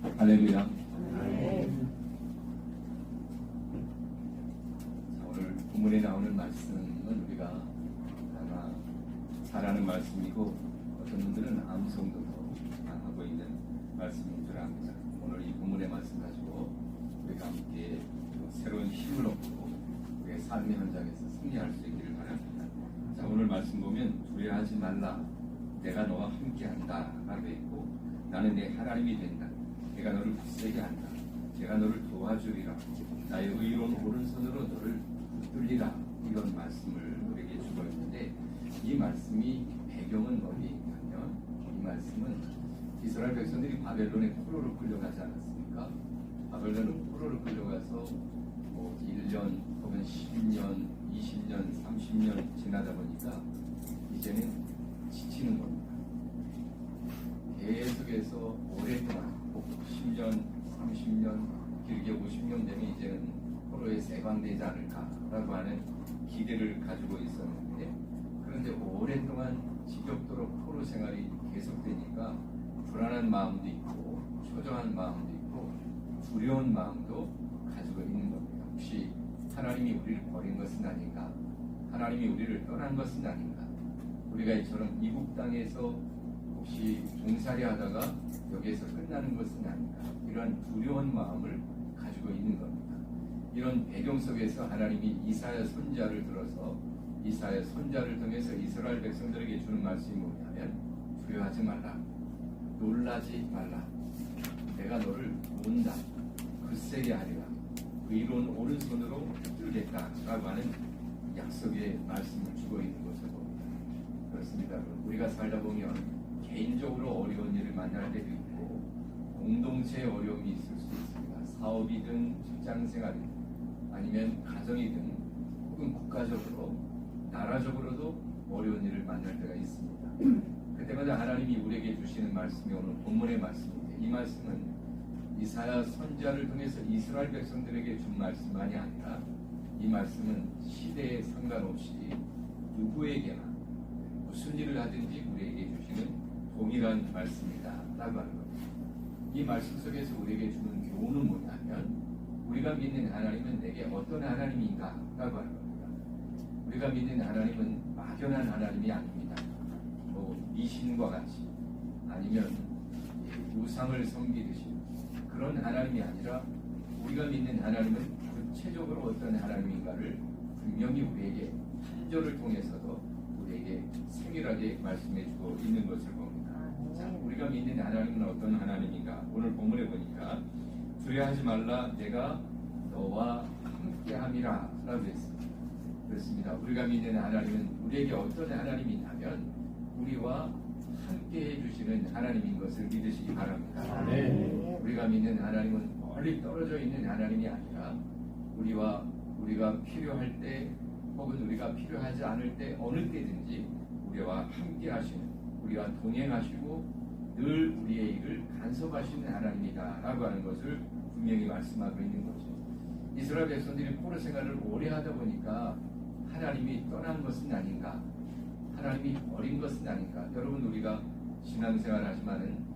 할렐루야. 네. 자, 오늘 본문에 나오는 말씀은 우리가 아마 잘 아는 말씀이고 어떤 분들은 암송도 하고 있는 말씀인 줄 압니다. 오늘 이 본문의 말씀 가지고 우리가 함께 새로운 힘을 얻고 우리의 삶의 현장에서 승리할 수 있기를 바랍니다. 자, 오늘 말씀 보면 두려워하지 말라, 내가 너와 함께한다 라고 했고, 나는 내 하나님이 된다, 내가 너를 굳세게 한다, 제가 너를 도와주리라, 나의 의로운 오른손으로 너를 붙들리라, 이런 말씀을 우리에게 주고 있는데, 이 말씀이 배경은 뭐냐면, 이 말씀은 이스라엘 백성들이 바벨론의 포로로 끌려가지 않았습니까? 바벨론의 포로로 끌려가서 1년 혹은 10년, 20년, 30년 지나다 보니까 이제는 지치는 겁니다. 계속해서 오랫동안 10년, 30년, 길게 50년 되면 이제는 포로에 세방되지 않을까라고 하는 기대를 가지고 있었는데, 그런데 오랫동안 지겹도록 포로 생활이 계속되니까 불안한 마음도 있고 초조한 마음도 있고 두려운 마음도 가지고 있는 겁니다. 혹시 하나님이 우리를 버린 것은 아닌가? 하나님이 우리를 떠난 것은 아닌가? 우리가 이처럼 이국 땅에서 혹시 종살이 하다가 여기에서 끝나는 것은 아닌가? 이러한 두려운 마음을 가지고 있는 겁니다. 이런 배경 속에서 하나님이 이사야 선지자를 들어서 이사야 선지자를 통해서 이스라엘 백성들에게 주는 말씀이 뭐냐면, 두려워하지 말라, 놀라지 말라, 내가 너를 온다, 굳세게 하리라, 의로운 오른손으로 붙들겠다라고 하는 약속의 말씀을 주고 있는 것을 봅니다. 그렇습니다. 우리가 살다 보면 개인적으로 어려운 일을 만날 때도 있고 공동체의 어려움이 있을 수 있습니다. 사업이든 직장생활이든 아니면 가정이든 혹은 국가적으로 나라적으로도 어려운 일을 만날 때가 있습니다. 그때마다 하나님이 우리에게 주시는 말씀이 오늘 본문의 말씀인데, 이 말씀은 이사야 선지자를 통해서 이스라엘 백성들에게 준 말씀만이 아니라 이 말씀은 시대에 상관없이 누구에게나 무슨 일을 하든지 우리에게 주시는 동일한 말씀이다 라고 하는 겁니다. 이 말씀 속에서 우리에게 주는 교훈은 뭐냐면, 우리가 믿는 하나님은 내게 어떤 하나님인가 라고 하는 겁니다. 우리가 믿는 하나님은 막연한 하나님이 아닙니다. 미신과 같이 아니면 우상을 섬기듯이 그런 하나님이 아니라, 우리가 믿는 하나님은 구체적으로 어떤 하나님인가를 분명히 우리에게 한 절을 통해서도 우리에게 세밀하게 말씀해주고 있는 것을 봅니다. 자, 우리가 믿는 하나님은 어떤 하나님인가? 오늘 본문에 보니까 두려워하지 말라, 내가 너와 함께함이라 라고 했습니다. 그렇습니다. 우리가 믿는 하나님은 우리에게 어떤 하나님이냐면 우리와 함께 해주시는 하나님인 것을 믿으시기 바랍니다. 네. 우리가 믿는 하나님은 멀리 떨어져 있는 하나님이 아니라 우리가 필요할 때 혹은 우리가 필요하지 않을 때 어느 때든지 우리와 함께 하시는, 우리와 동행하시고 늘 우리의 일을 간섭하시는 하나님이다 라고 하는 것을 분명히 말씀하고 있는 거죠. 이스라엘 백성들이 포로 생활을 오래 하다 보니까 하나님이 떠난 것은 아닌가, 하나님이 버린 것은 아닌가. 여러분, 우리가 신앙생활 하지만은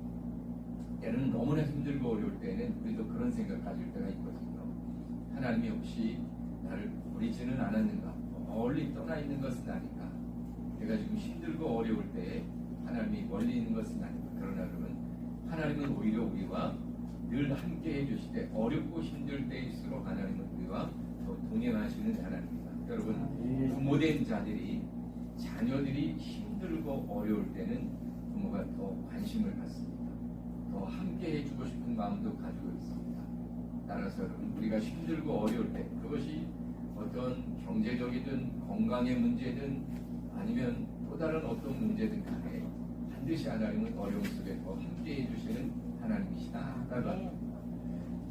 때는 너무나 힘들고 어려울 때는 우리도 그런 생각 가질 때가 있거든요. 하나님이 혹시 나를 버리지는 않았는가, 멀리 떠나 있는 것은 아닌가, 내가 지금 힘들고 어려울 때 하나님이 멀리 있는 것은 아닌가. 그러나 여러분, 하나님은 오히려 우리와 늘 함께 해주시되 어렵고 힘들 때일수록 하나님은 우리와 더 동행하시는 하나님입니다. 여러분, 부모된 자들이 자녀들이 힘들고 어려울 때는 부모가 더 관심을 갖습니다. 더 함께 해주고 싶은 마음도 가지고 있습니다. 따라서 여러분, 우리가 힘들고 어려울 때, 그것이 어떤 경제적이든 건강의 문제든 아니면 또 다른 어떤 문제든 간에 반드시 하나님은 어려움 속에 더 함께 해주시는 하나님이시다라고 합니다.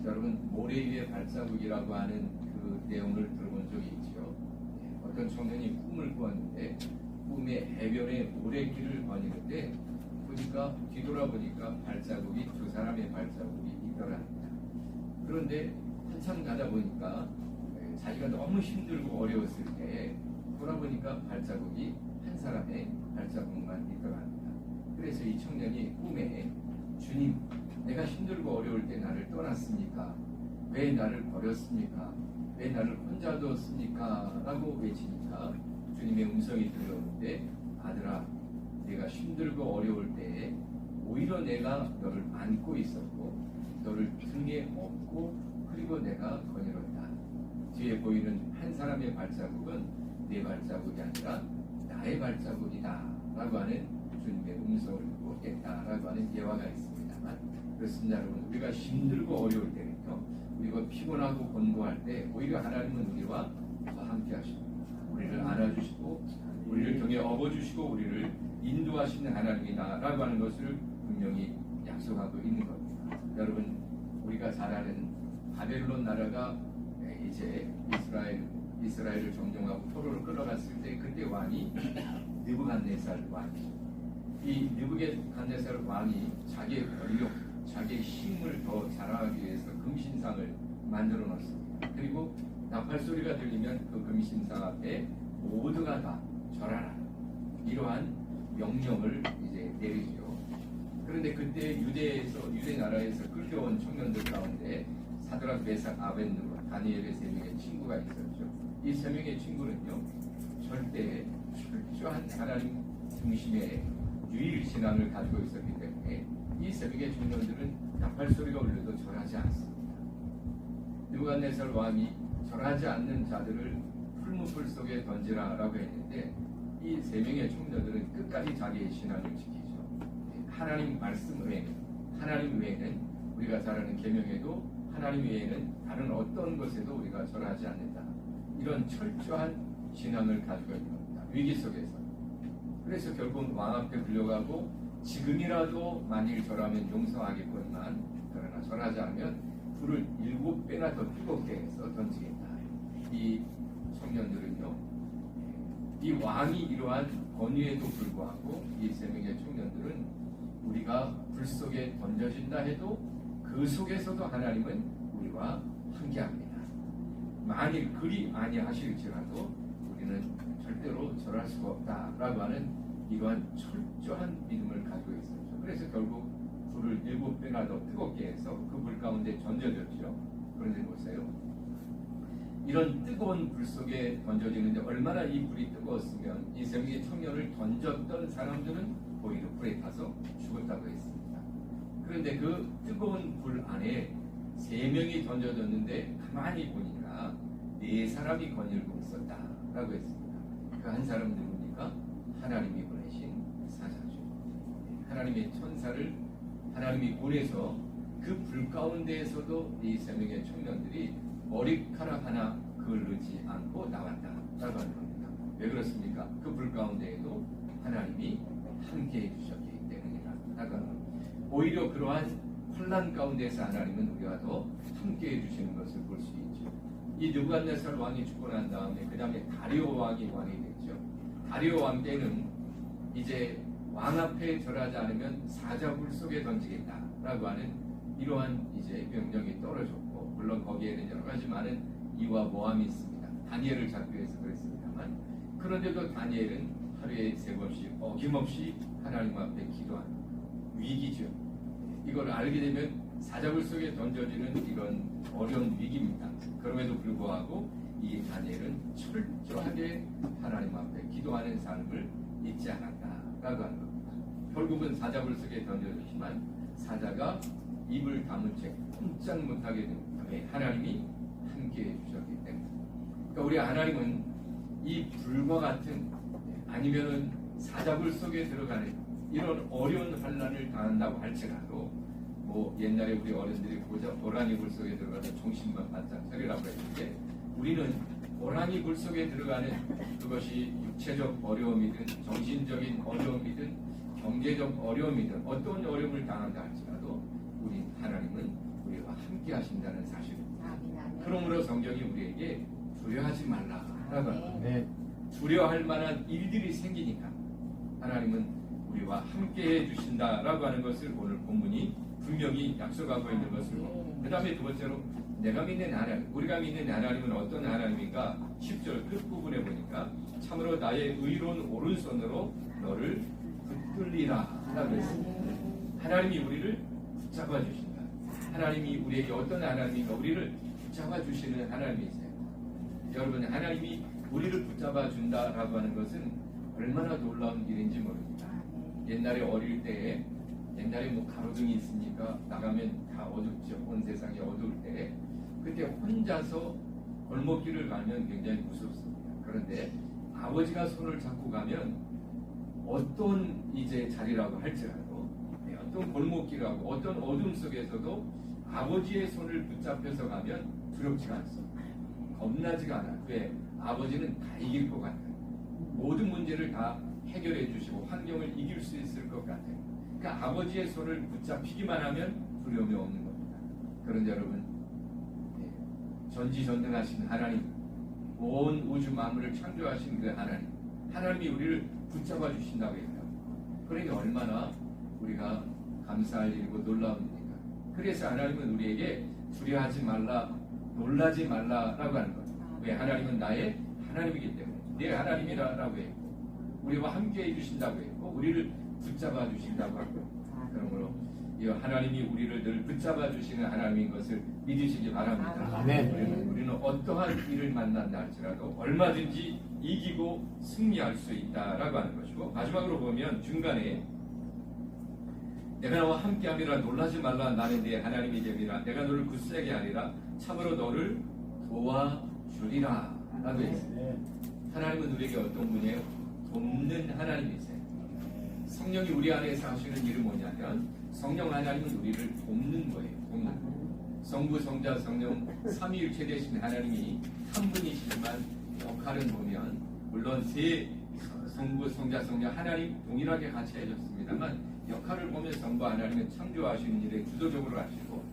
여러분, 모래 위의 발자국이라고 하는 그 내용을 들어본 적이 있죠. 어떤 청년이 꿈을 꾸었는데 꿈의 해변에 모래길을 거니는데 보니까 뒤돌아보니까 발자국이 두 사람의 발자국이 있더랍니다. 그런데 한참 가다 보니까 자기가 너무 힘들고 어려웠을 때 돌아보니까 발자국이 한 사람의 발자국만 있더랍니다. 그래서 이 청년이 꿈에 주님, 내가 힘들고 어려울 때 나를 떠났습니까? 왜 나를 버렸습니까? 왜 나를 혼자 두었습니까? 라고 외치니까 주님의 음성이 들려오는데, 아들아, 내가 힘들고 어려울 때에 오히려 내가 너를 안고 있었고 너를 등에 업고 그리고 내가 거닐었다. 뒤에 보이는 한 사람의 발자국은 내 발자국이 아니라 나의 발자국이다 라고 하는 주님의 음성을 듣고 깼다라고 하는 예화가 있습니다만, 그렇습니다 여러분. 우리가 힘들고 어려울 때는요, 우리가 피곤하고 곤고할 때 오히려 하나님은 우리와 더 함께 하시고 우리를 안아주시고 우리를 등에 업어주시고 우리를 인도하시는 하나님이다 라고 하는 것을 분명히 약속하고 있는 겁니다. 여러분, 우리가 잘 아는 바벨론 나라가 이제 이스라엘을 점령하고 포로를 끌어갔을 때, 그때 왕이 느부갓네살 왕이죠. 이 느부갓네살 왕이 자기의 권력, 자기의 힘을 더 자랑하기 위해서 금신상을 만들어 놨습니다. 그리고 나팔 소리가 들리면 그 금신상 앞에 모두가 다 절하라, 이러한 명령을 이제 내리죠. 그런데 그때 유대 나라에서 끌려온 청년들 가운데 사드락, 메삭, 아벤느고, 다니엘의 세 명의 친구가 있었죠. 이 세 명의 친구는요, 절대 철저한 하나님 중심의 유일 신앙을 가지고 있었기 때문에 이 세 명의 청년들은 나팔 소리가 울려도 절하지 않습니다. 느부갓네살 왕이 절하지 않는 자들을 풀무불 속에 던지라라고 했는데, 이 세 명의 청년들은 끝까지 자기의 신앙을 지키죠. 하나님 말씀 외에는, 하나님 외에는, 우리가 잘 아는 계명에도 하나님 외에는 다른 어떤 것에도 우리가 절하지 않는다, 이런 철저한 신앙을 가지고 있는 겁니다. 위기 속에서. 그래서 결국 왕 앞에 불려가고, 지금이라도 만일 절하면 용서하겠건만 그러나 절하지 않으면 불을 7배나 더 뜨겁게 해서 던지겠다. 이 청년들은요, 이 왕이 이러한 권위에도 불구하고 이 세 명의 청년들은 우리가 불 속에 던져진다 해도 그 속에서도 하나님은 우리와 함께합니다. 만일 그리 아니하실지라도 우리는 절대로 절할 수가 없다라고 하는 이러한 철저한 믿음을 가지고 있었죠. 그래서 결국 불을 7배나 더 뜨겁게 해서 그 불 가운데 던져졌죠. 그런데 보세요, 이런 뜨거운 불 속에 던져지는데 얼마나 이 불이 뜨거웠으면 이 세 명의 청년을 던졌던 사람들은 오히려 불에 타서 죽었다고 했습니다. 그런데 그 뜨거운 불 안에 세 명이 던져졌는데 가만히 보니까 4사람이 거닐고 있었다라고 했습니다. 그 한 사람은 누굽니까? 하나님이 보내신 사자죠. 하나님의 천사를 하나님이 보내서 그 불 가운데에서도 이 세 명의 청년들이 머리카락 하나 그을르지 않고 나왔다라고 하는 겁니다. 왜 그렇습니까? 그 불 가운데에도 하나님이 함께해 주셨기 때문이라고. 오히려 그러한 혼란 가운데서 하나님은 우리와 더 함께해 주시는 것을 볼 수 있죠. 이 느부갓네살 왕이 죽고 난 다음에 그 다음에 다리오 왕이 됐죠. 다리오 왕 때는 이제 왕 앞에 절하지 않으면 사자불 속에 던지겠다라고 하는 이러한 이제 명령이 떨어졌고, 물론 거기에는 여러 가지 많은 이와 모함이 있습니다. 다니엘을 잡기 위해서 그랬습니다만, 그런데도 다니엘은 하루에 3번씩 어김없이 하나님 앞에 기도하는 위기죠. 이걸 알게 되면 사자굴 속에 던져지는 이런 어려운 위기입니다. 그럼에도 불구하고 이 다니엘은 철저하게 하나님 앞에 기도하는 삶을 잊지 않았다라고 하는 겁니다. 결국은 사자굴 속에 던져졌지만 사자가 입을 다문 채 꼼짝 못하게 됩니다. 하나님이 함께해 주셨기 때문에. 그러니까 우리 하나님은 이 불과 같은, 아니면은 사자굴 속에 들어가는 이런 어려운 환난을 당한다고 할지라도, 뭐 옛날에 우리 어른들이 고라니 굴 속에 들어가서 정신만 바짝 차리라고 했는데, 우리는 고라니 굴 속에 들어가는 그것이 육체적 어려움이든 정신적인 어려움이든 경제적 어려움이든 어떤 어려움을 당한다 할지라도 우리 하나님은 우리와 함께 하신다는 사실입니다. 그러므로 성경이 우리에게 두려워하지 말라라고 합니다. 두려워할 만한 일들이 생기니까 하나님은 우리와 함께 해주신다라고 하는 것을 오늘 본문이 분명히 약속하고 있는 것을 보고, 그 다음에 두 번째로 내가 믿는 하나님, 우리가 믿는 하나님은 어떤 하나님인가? 10절 끝부분에 보니까 참으로 나의 의로운 오른손으로 너를 붙들리라 라고 했습니다. 하나님이 우리를 붙잡아 주시 하나님이 우리에게 어떤 하나님인가 우리를 붙잡아 주시는 하나님이세요. 여러분, 하나님이 우리를 붙잡아 준다라고 하는 것은 얼마나 놀라운 일인지 모릅니다. 옛날에 어릴 때에 옛날에 뭐 가로등이 있으니까 나가면 다 어둡죠. 온 세상이 어두울 때 그때 혼자서 골목길을 가면 굉장히 무섭습니다. 그런데 아버지가 손을 잡고 가면 어떤 이제 자리라고 할지라도 어떤 골목길하고 어떤 어둠 속에서도 아버지의 손을 붙잡혀서 가면 두렵지가 않습니다. 겁나지가 않아요. 왜? 아버지는 다 이길 것 같아요. 모든 문제를 다 해결해 주시고 환경을 이길 수 있을 것 같아요. 그러니까 아버지의 손을 붙잡히기만 하면 두려움이 없는 겁니다. 그런데 여러분, 전지전능하신 하나님, 온 우주 만물을 창조하신 그 하나님이 우리를 붙잡아 주신다고 했다. 그러니까 얼마나 우리가 감사할 일이고 놀라움입니까? 그래서 하나님은 우리에게 두려워하지 말라, 놀라지 말라라고 하는 거예요. 왜? 하나님은 나의 하나님이기 때문에 내 하나님이라고 했고 우리와 함께 해주신다고 했고 우리를 붙잡아 주신다고 하고, 그러므로 이 하나님이 우리를 늘 붙잡아 주시는 하나님인 것을 믿으시기 바랍니다. 아멘. 우리는 어떠한 일을 만난다 할지라도 얼마든지 이기고 승리할 수 있다라고 하는 것이고, 마지막으로 보면 중간에 내가 너와 함께함이라 놀라지 말라, 나는 네 하나님이 됨이라, 내가 너를 굳세게 하리라, 참으로 너를 도와주리라 라고 했습니다. 하나님은 우리에게 어떤 분이에요? 돕는 하나님이세요. 성령이 우리 안에서 하시는 일은 뭐냐면 성령 하나님은 우리를 돕는 거예요. 돕는 거예요. 성부, 성자, 성령 삼위일체 되신 하나님이 한 분이시지만 역할은 보면 물론 세 성부, 성자, 성령 하나님 동일하게 같이 해줬습니다만 역할을 보면 성부 하나님은 창조하시는 일에 주도적으로 하시고,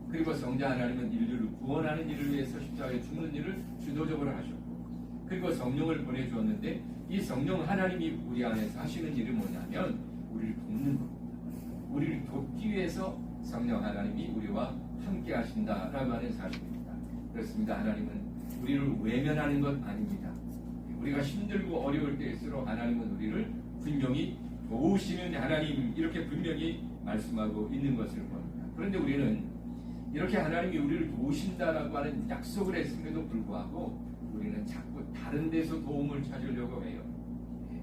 그리고 성자 하나님은 인류를 구원하는 일을 위해서 십자가에 죽는 일을 주도적으로 하셨고, 그리고 성령을 보내주었는데 이 성령 하나님이 우리 안에서 하시는 일은 뭐냐면 우리를 돕는 겁니다. 우리를 돕기 위해서 성령 하나님이 우리와 함께 하신다라고 하는 사실입니다. 그렇습니다. 하나님은 우리를 외면하는 것 아닙니다. 우리가 힘들고 어려울 때일수록 하나님은 우리를 분명히 도우시는 하나님, 이렇게 분명히 말씀하고 있는 것을 봅니다. 그런데 우리는 이렇게 하나님이 우리를 도우신다라고 하는 약속을 했음에도 불구하고 우리는 자꾸 다른 데서 도움을 찾으려고 해요.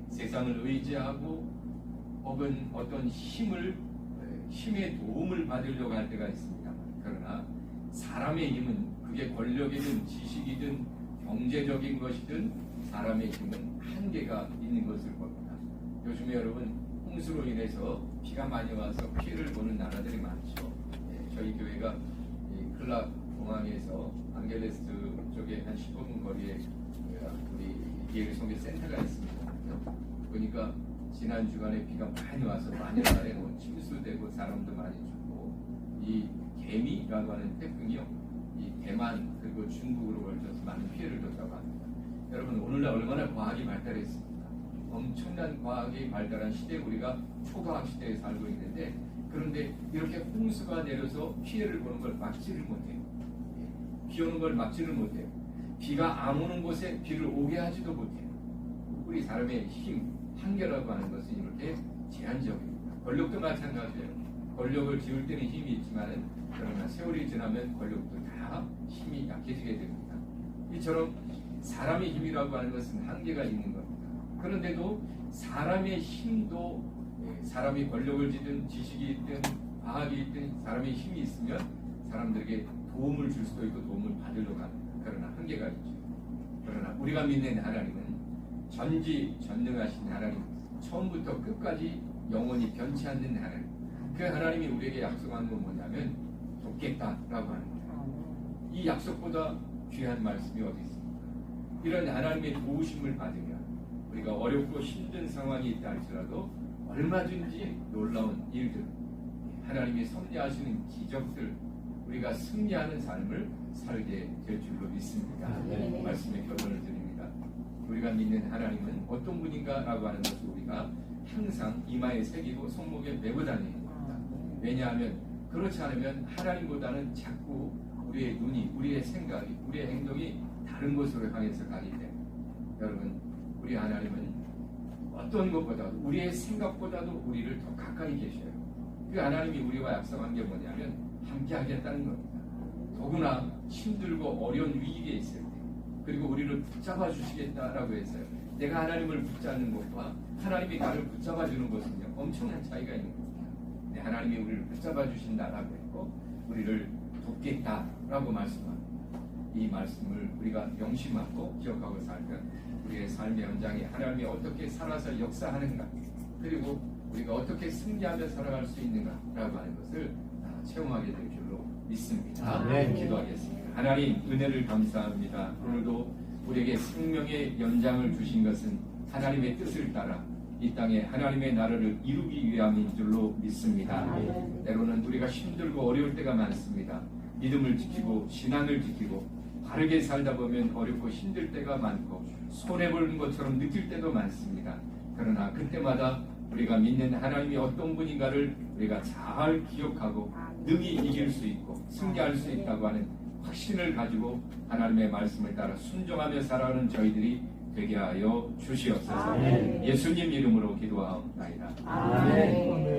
세상을 의지하고 혹은 어떤 힘의 도움을 받으려고 할 때가 있습니다. 그러나 사람의 힘은 그게 권력이든 지식이든 경제적인 것이든 사람의 힘은 한계가 있는 것을 봅니다. 요즘에 여러분 홍수로 인해서 비가 많이 와서 피해를 보는 나라들이 많죠. 저희 교회가 클락 공항에서 안겔레스 쪽에 한 15분 거리에 우리 예일 성교 센터가 있습니다. 그러니까 지난 주간에 비가 많이 와서 마닐라에 침수되고 사람도 많이 죽고, 이 개미라고 하는 태풍이요, 이 대만 그리고 중국으로 걸쳐서 많은 피해를 줬다고 합니다. 여러분, 오늘날 얼마나 과학이 발달했습니까? 엄청난 과학이 발달한 시대에 우리가 초과학 시대에 살고 있는데, 그런데 이렇게 홍수가 내려서 피해를 보는 걸 막지를 못해요. 비 오는 걸 막지를 못해요. 비가 안 오는 곳에 비를 오게 하지도 못해요. 우리 사람의 힘, 한계라고 하는 것은 이렇게 제한적입니다. 권력도 마찬가지예요. 권력을 지울 때는 힘이 있지만 그러나 세월이 지나면 권력도 다 힘이 약해지게 됩니다. 이처럼 사람의 힘이라고 하는 것은 한계가 있는 겁니다. 그런데도 사람의 힘도, 사람이 권력을 지든 지식이 있든 과학이 있든 사람의 힘이 있으면 사람들에게 도움을 줄 수도 있고 도움을 받으려고 합니다. 그러나 한계가 있죠. 그러나 우리가 믿는 하나님은 전지전능하신 하나님, 처음부터 끝까지 영원히 변치 않는 하나님, 그 하나님이 우리에게 약속한 건 뭐냐면 돕겠다라고 하는 거예요. 이 약속보다 귀한 말씀이 어디 있습니까? 이런 하나님의 도우심을 받으면 우리가 어렵고 힘든 상황이 있다 할지라도 얼마든지 놀라운 일들, 하나님이 섭리하시는 기적들, 우리가 승리하는 삶을 살게 될 줄로 믿습니다. 말씀의 결론을 드립니다. 우리가 믿는 하나님은 어떤 분인가 라고 하는 것을 우리가 항상 이마에 새기고 손목에 메고 다니는 겁니다. 왜냐하면 그렇지 않으면 하나님보다는 자꾸 우리의 눈이, 우리의 생각이, 우리의 행동이 다른 곳으로 향해서 가기 때문에, 여러분, 우리 하나님은 어떤 것보다도 우리의 생각보다도 우리를 더 가까이 계셔요. 그 하나님이 우리와 약속한 게 뭐냐면 함께 하겠다는 겁니다. 더구나 힘들고 어려운 위기에 있을 때, 그리고 우리를 붙잡아 주시겠다라고 했어요. 내가 하나님을 붙잡는 것과 하나님이 나를 붙잡아 주는 것은요, 엄청난 차이가 있는 겁니다. 네, 하나님이 우리를 붙잡아 주신다라고 했고 우리를 돕겠다라고 말씀합니다. 이 말씀을 우리가 명심하고 기억하고 살면 우리의 삶의 현장에 하나님이 어떻게 살아서 역사하는가, 그리고 우리가 어떻게 승리하며 살아갈 수 있는가라고 하는 것을 체험하게 될 줄로 믿습니다. 아멘. 기도하겠습니다. 하나님, 은혜를 감사합니다. 오늘도 우리에게 생명의 연장을 주신 것은 하나님의 뜻을 따라 이 땅에 하나님의 나라를 이루기 위함인 줄로 믿습니다. 때로는 우리가 힘들고 어려울 때가 많습니다. 믿음을 지키고 신앙을 지키고 바르게 살다 보면 어렵고 힘들 때가 많고 손해보는 것처럼 느낄 때도 많습니다. 그러나 그때마다 우리가 믿는 하나님이 어떤 분인가를 우리가 잘 기억하고 능히 이길 수 있고 승리할 수 있다고 하는 확신을 가지고 하나님의 말씀을 따라 순종하며 살아가는 저희들이 되게 하여 주시옵소서. 예수님 이름으로 기도하옵나이다. 아멘.